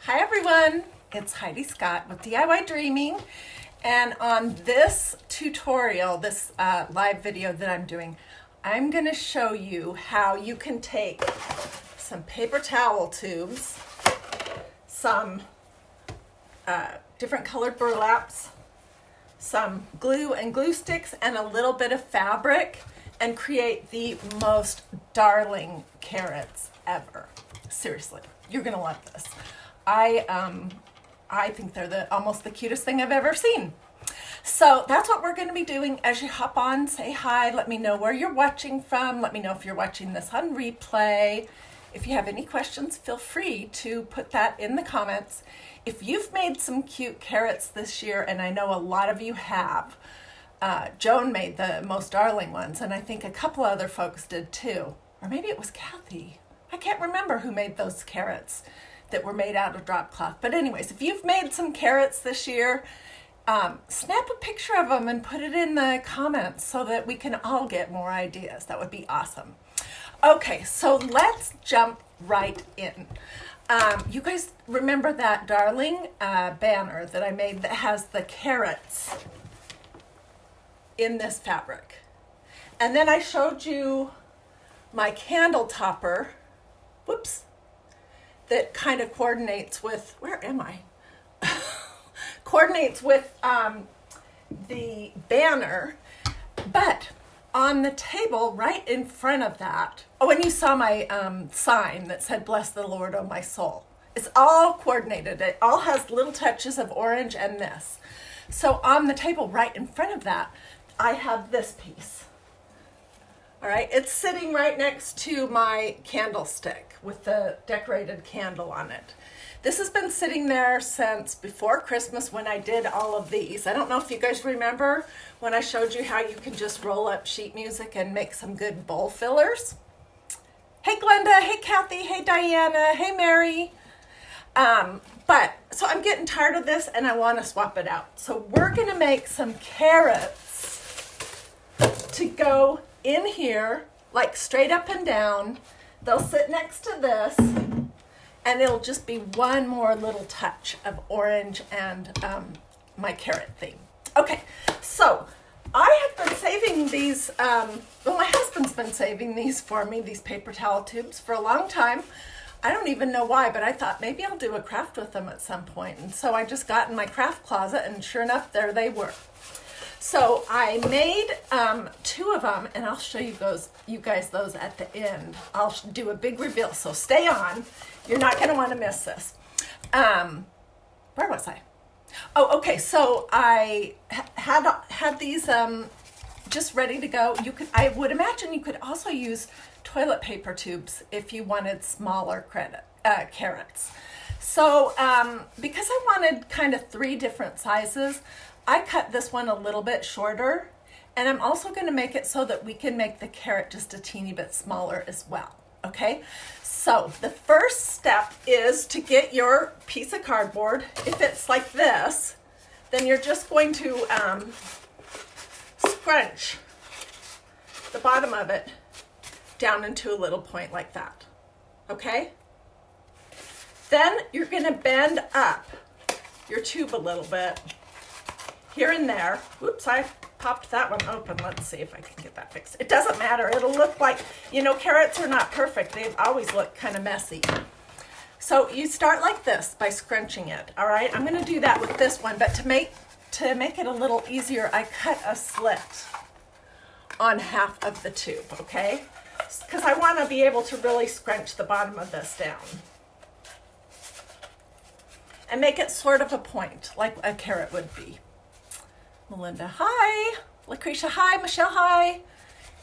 Hi everyone, it's Hiedi Scott with DIY and on this tutorial, this live video that I'm doing, I'm going to show you how you can take some paper towel tubes, some different colored burlaps, some glue and glue sticks, and a little bit of fabric and create the most darling carrots ever. Seriously, you're going to love this. I think they're almost the cutest thing I've ever seen. So that's what we're going to be doing. As you hop on, say hi, let me know where you're watching from. Let me know if you're watching this on replay. If you have any questions, feel free to put that in the comments. If you've made some cute carrots this year, and I know a lot of you have, Joan made the most darling ones, and I think a couple other folks did too. Or maybe it was Kathy. I can't remember who made those carrots that were made out of drop cloth. But anyways, if you've made some carrots this year, snap a picture of them and put it in the comments so that we can all get more ideas. That would be awesome. Okay, so let's jump right in. You guys remember that darling banner that I made that has the carrots in this fabric? And then I showed you my candle topper, whoops, that kind of coordinates with, where am I? Coordinates with the banner, but on the table right in front of that, oh, and you saw my sign that said, "Bless the Lord, oh my soul." It's all coordinated. It all has little touches of orange and this. So on the table right in front of that, I have this piece. All right, it's sitting right next to my candlestick with the decorated candle on it. This has been sitting there since before Christmas when I did all of these. I don't know if you guys remember when I showed you how you can just roll up sheet music and make some good bowl fillers. Hey Glenda, hey Kathy, hey Diana, hey Mary. So I'm getting tired of this and I want to swap it out. So we're gonna make some carrots to go in here, like straight up and down. They'll sit next to this, and it'll just be one more little touch of orange and my carrot theme. Okay, so I have been saving these, well, my husband's been saving these for me, these paper towel tubes, for a long time. I don't even know why, but I thought maybe I'll do a craft with them at some point. And so I just got in my craft closet, and sure enough, there they were. So I made two of them, and I'll show you guys those at the end. I'll do a big reveal, so stay on. You're not going to want to miss this. Where was I? Oh, okay. So I had these just ready to go. I would imagine you could also use toilet paper tubes if you wanted smaller carrots. So because I wanted kind of 3 different sizes, I cut this one a little bit shorter, and I'm also going to make it so that we can make the carrot just a teeny bit smaller as well, okay? So the first step is to get your piece of cardboard. If it's like this, then you're just going to scrunch the bottom of it down into a little point like that, okay? Then you're going to bend up your tube a little bit here and there. Oops, I popped that one open. Let's see if I can get that fixed. It doesn't matter. It'll look like, carrots are not perfect. They've always looked kind of messy. So you start like this by scrunching it, all right? I'm going to do that with this one, but to make it a little easier, I cut a slit on half of the tube, okay? Because I want to be able to really scrunch the bottom of this down and make it sort of a point, like a carrot would be. Melinda, hi. Lucretia, hi. Michelle, hi.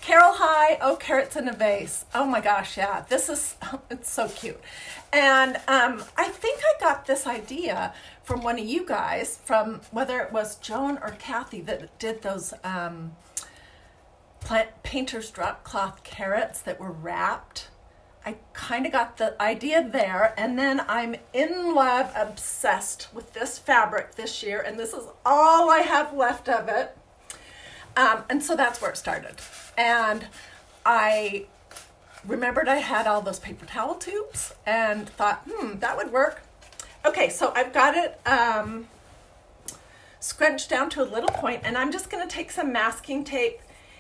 Carol, hi. Oh, carrots in a vase. Oh my gosh, yeah. It's so cute. And I think I got this idea from one of you guys, from whether it was Joan or Kathy that did those painter's drop cloth carrots that were wrapped. I kind of got the idea there, and then I'm in love, obsessed with this fabric this year, and this is all I have left of it. And so that's where it started. And I remembered I had all those paper towel tubes and thought, that would work. Okay, so I've got it scrunched down to a little point, and I'm just going to take some masking tape.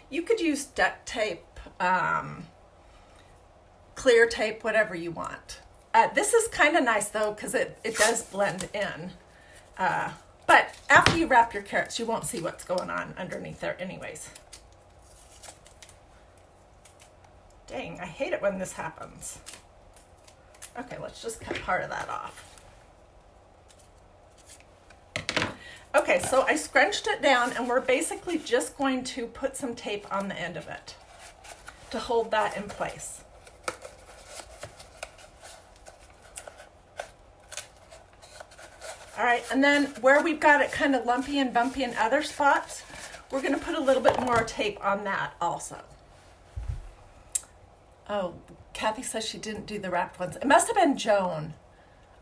You could use duct tape, clear tape, whatever you want. This is kind of nice though, because it does blend in. But after you wrap your carrots, you won't see what's going on underneath there anyways. Dang, I hate it when this happens. Okay, let's just cut part of that off. Okay, so I scrunched it down, and we're basically just going to put some tape on the end of it to hold that in place. All right, and then where we've got it kind of lumpy and bumpy in other spots, we're going to put a little bit more tape on that also. Oh, Kathy says she didn't do the wrapped ones. It must have been Joan.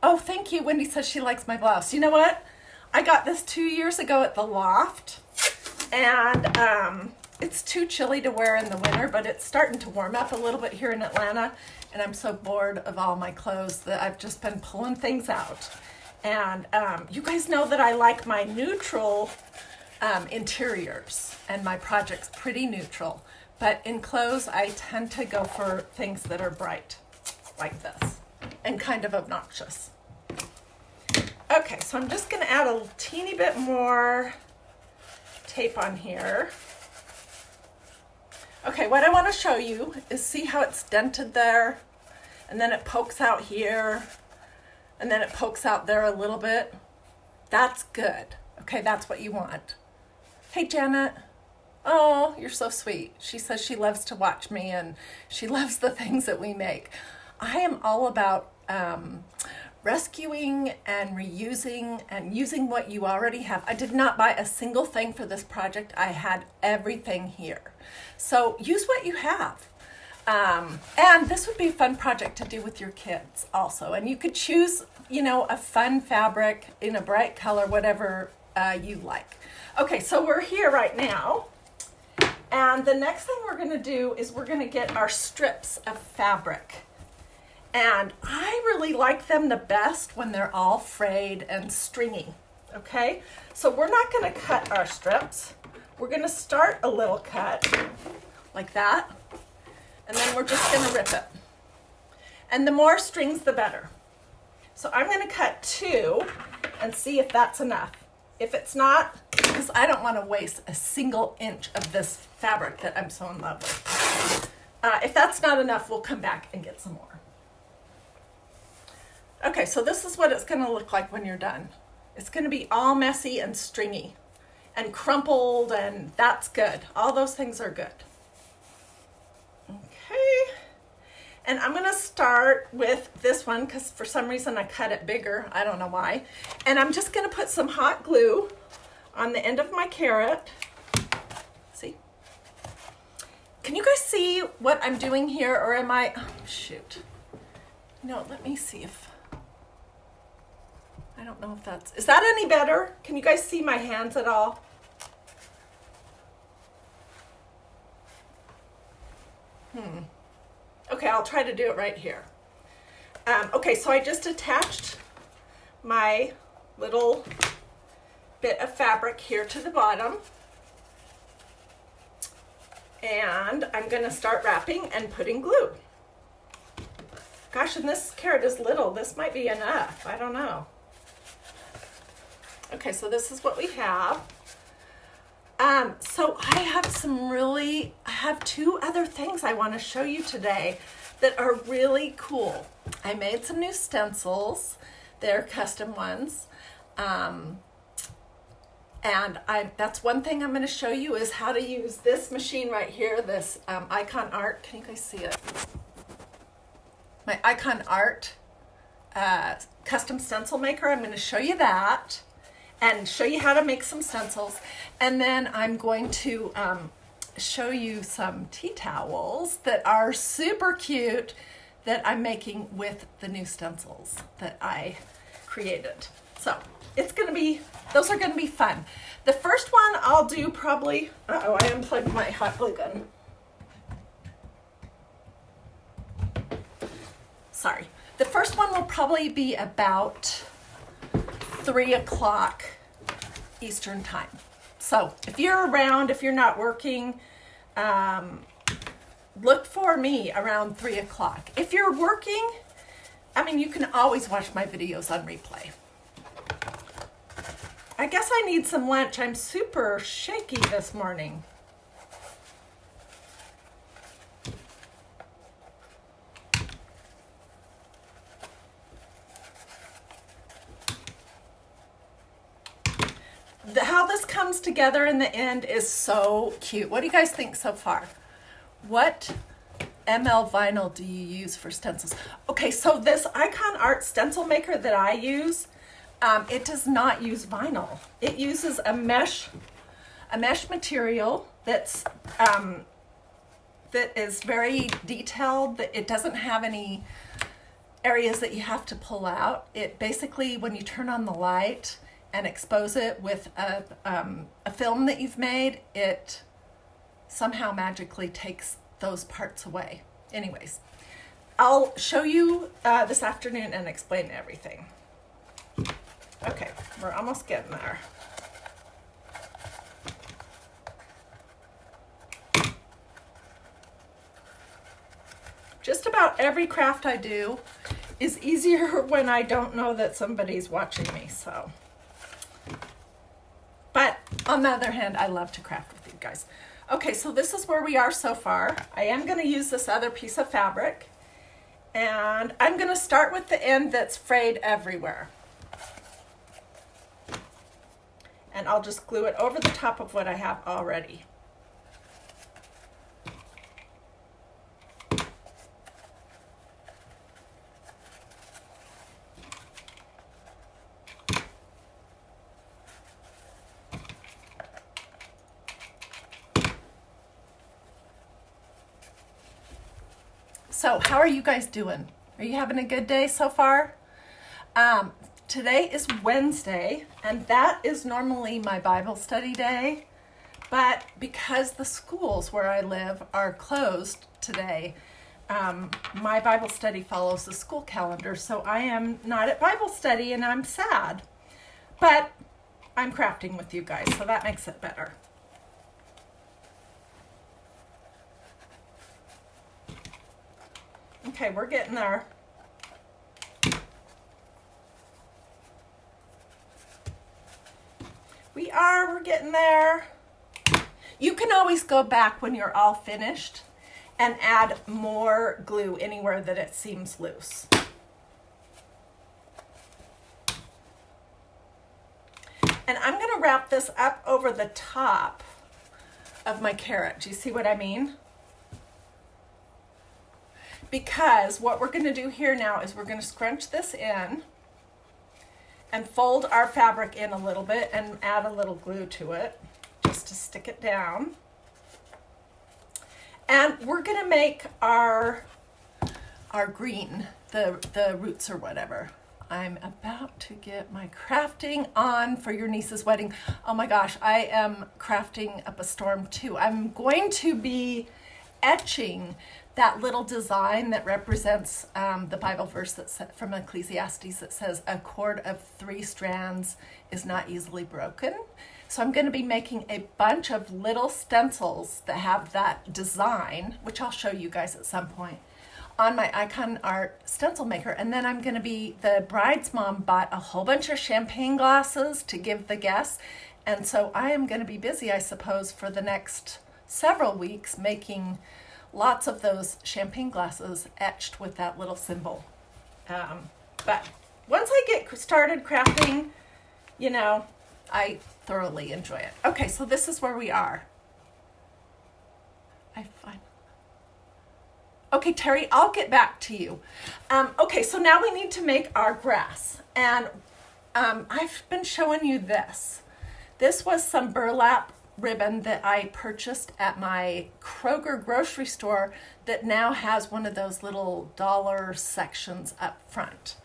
Oh, thank you. Wendy says she likes my blouse. You know what? I got this 2 years ago at the loft, and it's too chilly to wear in the winter, but it's starting to warm up a little bit here in Atlanta, and I'm so bored of all my clothes that I've just been pulling things out. And you guys know that I like my neutral interiors, and my project's pretty neutral. But in clothes, I tend to go for things that are bright, like this, and kind of obnoxious. Okay, so I'm just gonna add a teeny bit more tape on here. Okay, what I wanna show you is see how it's dented there, and then it pokes out here, and then it pokes out there a little bit. That's good. Okay, that's what you want. Hey, Janet. Oh, you're so sweet. She says she loves to watch me, and she loves the things that we make. I am all about rescuing and reusing and using what you already have. I did not buy a single thing for this project. I had everything here. So use what you have. And this would be a fun project to do with your kids also. And you could choose, you know, a fun fabric in a bright color, whatever you like. Okay, so we're here right now. And the next thing we're gonna do is we're gonna get our strips of fabric. And I really like them the best when they're all frayed and stringy, okay? So we're not gonna cut our strips. We're gonna start a little cut like that. And then we're just gonna rip it. And the more strings, the better. So I'm gonna cut 2 and see if that's enough. If it's not, because I don't wanna waste a single inch of this fabric that I'm so in love with. If that's not enough, we'll come back and get some more. Okay, so this is what it's gonna look like when you're done. It's gonna be all messy and stringy and crumpled, and that's good. All those things are good. Okay, and I'm gonna start with this one because for some reason I cut it bigger. I don't know why. And I'm just gonna put some hot glue on the end of my carrot. See? Can you guys see what I'm doing here, or am I, oh, shoot. No, let me see if, I don't know if that's, is that any better? Can you guys see my hands at all? Okay, I'll try to do it right here. Okay, so I just attached my little bit of fabric here to the bottom. And I'm gonna start wrapping and putting glue. Gosh, and this carrot is little. This might be enough, I don't know. Okay, so this is what we have. So I have 2 other things I want to show you today that are really cool. I made some new stencils. They're custom ones. And that's one thing I'm going to show you is how to use this machine right here, this Icon Art. Can you guys see it? My Icon Art custom stencil maker. I'm going to show you that and show you how to make some stencils. And then I'm going to show you some tea towels that are super cute that I'm making with the new stencils that I created. So it's gonna be, those are gonna be fun. The first one I'll do probably, uh-oh, I unplugged my hot glue gun. Sorry. The first one will probably be about 3 o'clock Eastern time. So if you're around, if you're not working, look for me around 3 o'clock. If you're working, I mean, you can always watch my videos on replay. I guess I need some lunch. I'm super shaky this morning. How this comes together in the end is so cute. What do you guys think so far? What ML vinyl do you use for stencils? Okay, so this Icon Art stencil maker that I use, it does not use vinyl. It uses a mesh material that's that is very detailed. That it doesn't have any areas that you have to pull out. It basically, when you turn on the light and expose it with a film that you've made, it somehow magically takes those parts away. Anyways, I'll show you this afternoon and explain everything. Okay, we're almost getting there. Just about every craft I do is easier when I don't know that somebody's watching me, so. But on the other hand, I love to craft with you guys. Okay, so this is where we are so far. I am going to use this other piece of fabric, and I'm going to start with the end that's frayed everywhere. And I'll just glue it over the top of what I have already. So how are you guys doing? Are you having a good day so far? Today is Wednesday, and that is normally my Bible study day. But because the schools where I live are closed today, my Bible study follows the school calendar. So I am not at Bible study, and I'm sad. But I'm crafting with you guys, so that makes it better. Okay, we're getting there. We're getting there. You can always go back when you're all finished and add more glue anywhere that it seems loose. And I'm going to wrap this up over the top of my carrot. Do you see what I mean? Because what we're going to do here now is we're going to scrunch this in and fold our fabric in a little bit and add a little glue to it just to stick it down. And we're going to make our green, the roots or whatever. I'm about to get my crafting on for your niece's wedding. Oh my gosh, I am crafting up a storm too. I'm going to be etching that little design that represents the Bible verse that's from Ecclesiastes that says a cord of 3 strands is not easily broken. So I'm going to be making a bunch of little stencils that have that design, which I'll show you guys at some point, on my Icon Art stencil maker. And then I'm going to be, the bride's mom bought a whole bunch of champagne glasses to give the guests. And so I am going to be busy, I suppose, for the next several weeks making lots of those champagne glasses etched with that little symbol. But once I get started crafting, you know, I thoroughly enjoy it. Okay, so this is where we are. Okay, Terry, I'll get back to you. Okay, so now we need to make our grass. And I've been showing you this. This was some burlap ribbon that I purchased at my Kroger grocery store that now has one of those little dollar sections up front.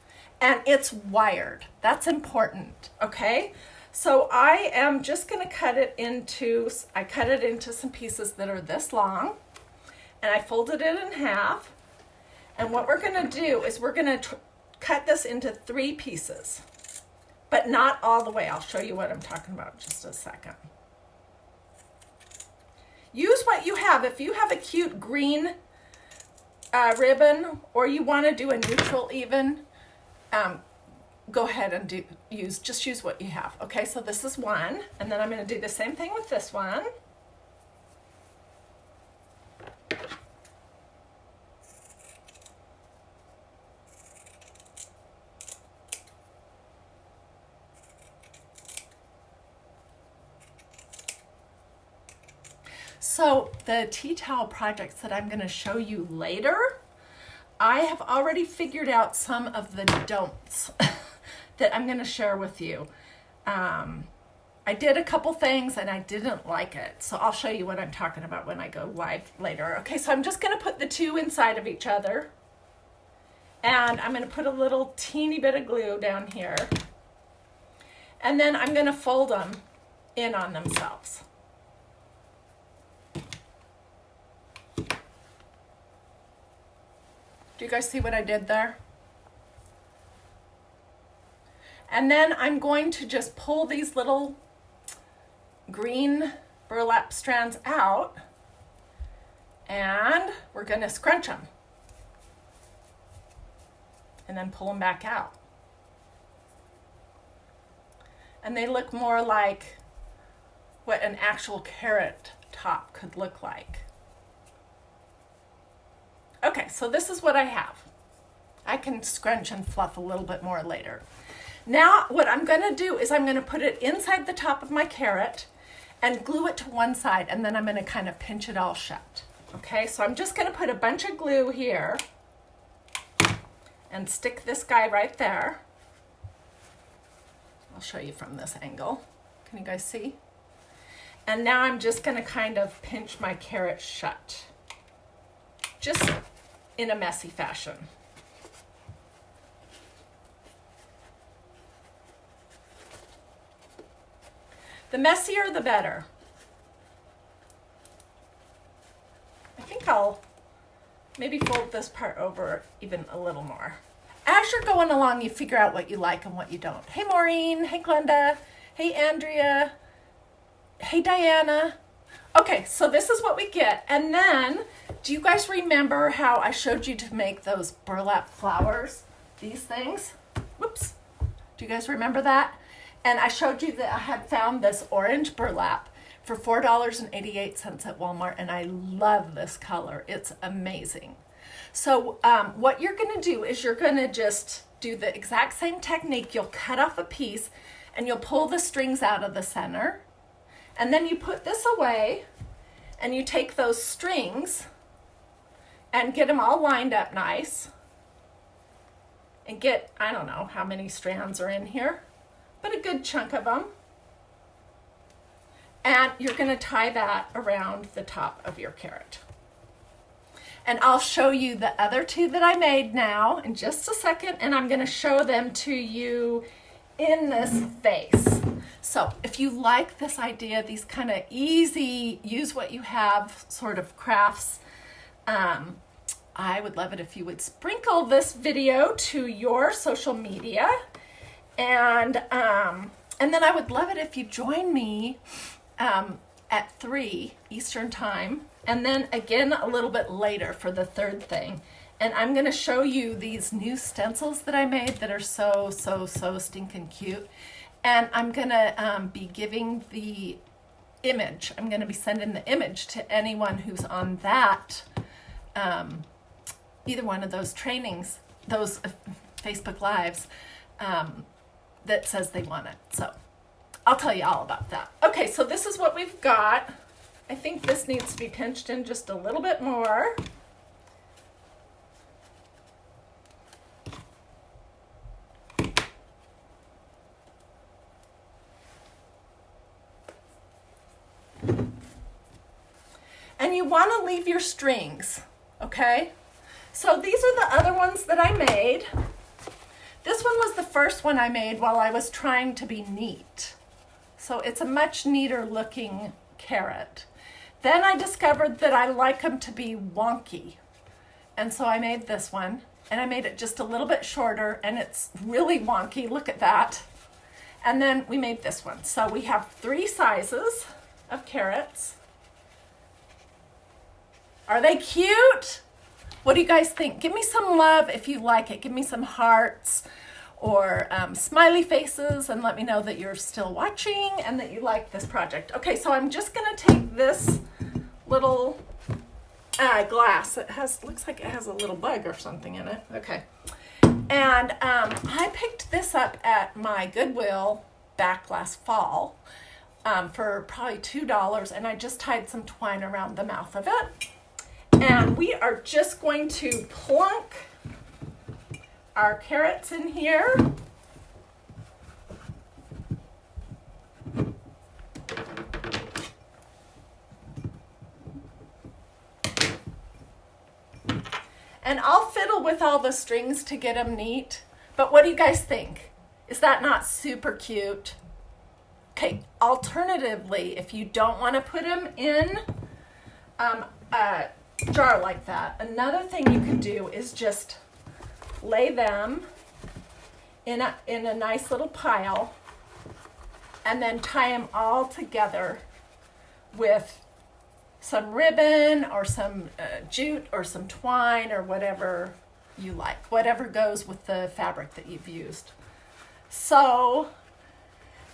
And it's wired. That's important, okay? So I am just going to cut it into some pieces that are this long. And I folded it in half. And what we're going to do is we're going to cut this into 3 pieces. but not all the way. I'll show you what I'm talking about in just a second. Use what you have. If you have a cute green ribbon, or you want to do a neutral even, go ahead and just use what you have. Okay, so this is one, and then I'm going to do the same thing with this one. So the tea towel projects that I'm going to show you later, I have already figured out some of the don'ts that I'm going to share with you. I did a couple things and I didn't like it, so I'll show you what I'm talking about when I go live later. Okay, so I'm just going to put the two inside of each other, and I'm going to put a little teeny bit of glue down here, and then I'm going to fold them in on themselves. Do you guys see what I did there? And then I'm going to just pull these little green burlap strands out, and we're going to scrunch them and then pull them back out. And they look more like what an actual carrot top could look like. Okay, so this is what I have. I can scrunch and fluff a little bit more later. Now what I'm going to do is I'm going to put it inside the top of my carrot and glue it to one side, and then I'm going to kind of pinch it all shut. Okay, so I'm just going to put a bunch of glue here and stick this guy right there. I'll show you from this angle. Can you guys see? And now I'm just going to kind of pinch my carrot shut, just in a messy fashion. The messier, the better. I think I'll maybe fold this part over even a little more. As you're going along, you figure out what you like and what you don't. Hey, Maureen. Hey, Glenda. Hey, Andrea. Hey, Diana. Okay, so this is what we get. And then, do you guys remember how I showed you to make those burlap flowers? These things? Whoops. Do you guys remember that? And I showed you that I had found this orange burlap for $4.88 at Walmart, and I love this color. It's amazing. So what you're going to do is you're going to just do the exact same technique. You'll cut off a piece, and you'll pull the strings out of the center. And then you put this away, and you take those strings and get them all lined up nice. And get, I don't know how many strands are in here, but a good chunk of them. And you're going to tie that around the top of your carrot. And I'll show you the other two that I made now in just a second, and I'm going to show them to you in this vase. So if you like this idea, these kind of easy, use what you have sort of crafts, I would love it if you would sprinkle this video to your social media. And then I would love it if you join me at 3 Eastern time, and then again a little bit later for the third thing. And I'm going to show you these new stencils that I made that are so stinking cute. And I'm going to be giving the image. I'm going to be sending the image to anyone who's on that, either one of those trainings, those Facebook Lives, that says they want it. So I'll tell you all about that. Okay, so this is what we've got. I think this needs to be pinched in just a little bit more. And you want to leave your strings, okay? So these are the other ones that I made. This one was the first one I made while I was trying to be neat. So it's a much neater looking carrot. Then I discovered that I like them to be wonky. And so I made this one, and I made it just a little bit shorter, and it's really wonky. Look at that. And then we made this one. So we have 3 sizes of carrots. Are they cute? What do you guys think? Give me some love if you like it. Give me some hearts or smiley faces and let me know that you're still watching and that you like this project. Okay, so I'm just gonna take this little glass. It looks like it has a little bug or something in it. Okay. And I picked this up at my Goodwill back last fall for probably $2, and I just tied some twine around the mouth of it. And we are just going to plunk our carrots in here. And I'll fiddle with all the strings to get them neat. But what do you guys think? Is that not super cute? Okay, alternatively, if you don't want to put them in a jar like that, another thing you could do is just lay them in a nice little pile and then tie them all together with some ribbon or some jute or some twine or whatever you like, whatever goes with the fabric that you've used. So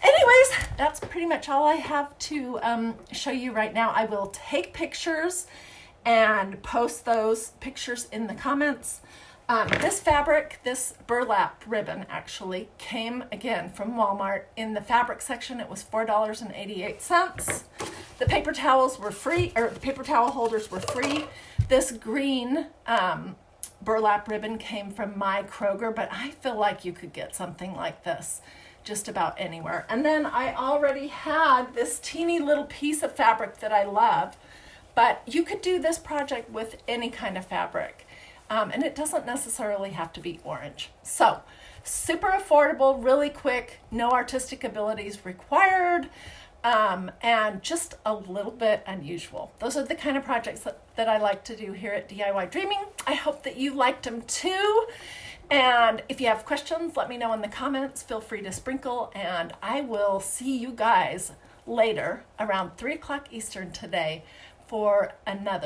anyways, that's pretty much all I have to show you right now. I will take pictures and post those pictures in the comments. This fabric, this burlap ribbon actually came again from Walmart. In the fabric section, it was $4.88. The paper towels were free, or the paper towel holders were free. This green burlap ribbon came from my Kroger, but I feel like you could get something like this just about anywhere. And then I already had this teeny little piece of fabric that I love, but you could do this project with any kind of fabric. And it doesn't necessarily have to be orange. So super affordable, really quick, no artistic abilities required, and just a little bit unusual. Those are the kind of projects that I like to do here at DIY Dreaming. I hope that you liked them too. And if you have questions, let me know in the comments. Feel free to sprinkle, and I will see you guys later around 3 o'clock Eastern today for another